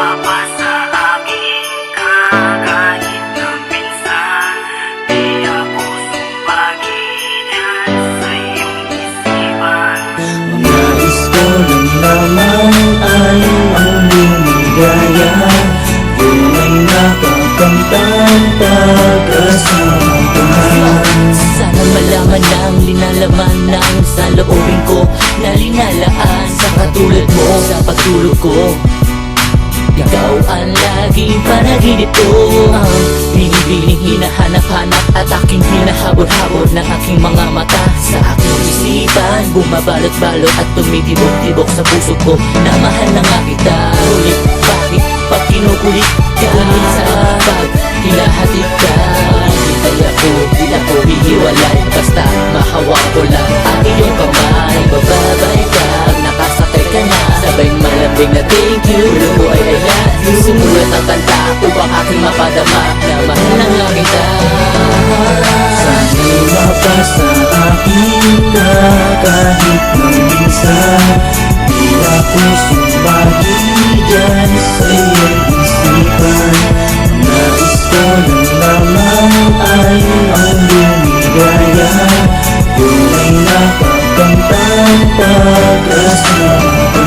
mapasa aking kahit na minsan. Di ako sumbagi dyan sa iyong isipan. Nais ko lang naman ay ang lumigaya. Yun ay nakakamtang pag-asama ka. Sana malaman ang linalaman ng sa loobin ko na linalaan sa katulad mo sa pagtulog ko. Ikaw ang laging panaginip ko, ang binibining hinahanap-hanap at aking hinahabol-habol ng aking mga mata. Sa aking isipan, bumabalot-balot at tumitibok-tibok sa puso ko na mahal na nga kita. Ulit, bakit pa kinukulit ka? Minsan pag hinahatid ka, di ako hihiwalay. Basta mahawak ko lang ang iyong kamay. Bababay ka, nakasakay ka na, sabay malambing na thank you. Ulo ko ay I love you. Sumulat ang kanta upang aking mapadama na mahal na nga kita. Sana'y mapasa akin ka kahit na minsan. Di ako sumbagi dyan sa iyong isipan. Nais ko lang naman ay ang lumigaya. Yun ay nakakamtang pag-asama ka.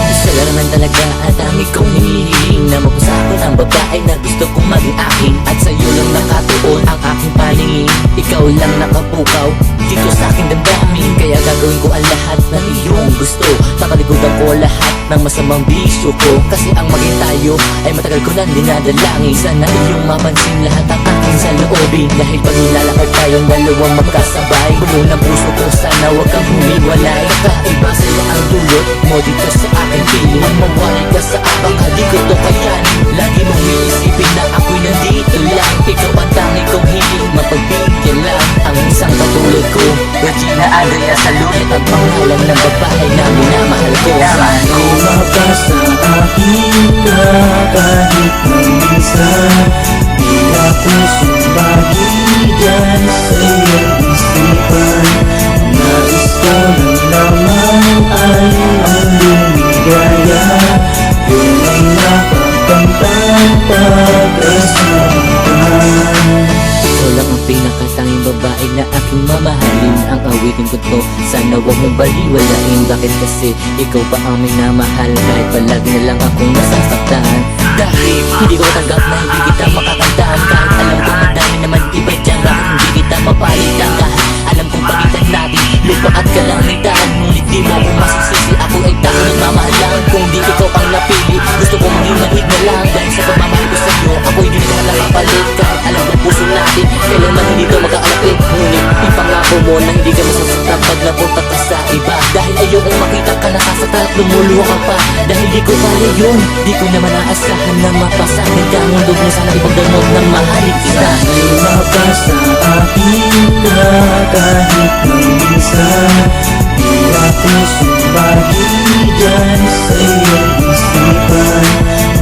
Isa lang naman talaga ang dami kong hinihiling, na mapasakot ang babae na gusto kong maging akin. At sa'yo lang nakatuon ang aking paningin. Ikaw lang nakapukaw dito sa aking damdamin. Kaya gagawin ko ang lahat ng iyong gusto. Takalikutan ko lahat ng masamang bisyo ko. Kasi ang maging tayo ay matagal ko nang dinadalangin. Sana iyong mapansin lahat ang aking saloobin. Dahil pag nilalakad tayong dalawang magkasabay, puno ng puso ko, sana wag kang humiwalay. Kakaiba sa'yo ang dulot mo dito sa aking piling. Ang mawalay ka sa abang, di ko to kayanin. Lagi mong iisipin na ako'y nandito lang. Ikaw ang tangi kong hiling, mapagbigyan lang ang isang katulad ko. Regina Andrea Salud, ang pangalan ng babae na minamahal ko. Sana'y mapasa akin ka kahit na minsan. Di ako sumbagi dyan sa iyong isipan. Nais ko lang naman ay ang lumigaya. Yun ay nakakamtang pag-asama ka. Ikaw lang ang pinakatanging babae na aking mamahalin. Ang awitin ko to, sana wag mong baliwalain. Bakit kasi ikaw pa ang minamahal, kahit palagi na lang akong nasasaktan. Dahil hindi ko tanggap na hindi kita makakantahan. Kahit alam ko madami naman iba dyan, bakit hindi kita mapalitan? Kahit alam kong pagitan natin lupa at kalangitan, ngunit di mo ako masisisi. Ako ay tao nagmamahal lang. Kung di ikaw ang napili, gusto kong maging manhid na lang. Dahil sa pagmamahal ko sa'yo, ako'y di na nakapalit. Kahit alam kong puso natin kailanman hindi ka magkaalalapit, ngunit ipangako mo na hindi ka masasaktan pag napunta ka sa iba. Dahil ayokong makita ka nakasaktan at lumuluha ka pa. Dahil di ko kaya yun, di ko naman aasahan na mapasakin ka. Ngunit mo sana ipagdamot na mahalin kita. Sana'y mapasa akin ka kahit na minsan. Di ako sumbagi dyan sa iyong isipan.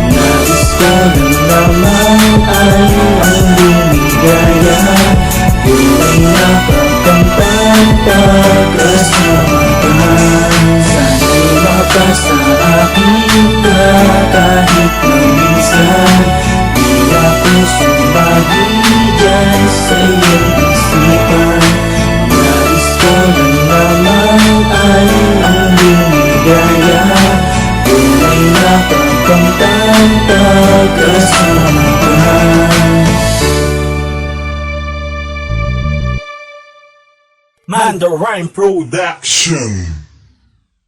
Nais ko lang naman ay ang lumigaya. Yun ay nakakamtang pag-asama ka. Sana'y mapasa akin ka kahit na minsan. Di ako sumbagi dyan sa iyong isipan. Nais ko lang naman ay ang lumigaya. Yun ay nakakamtang pag-asama ka. Mandarine Production.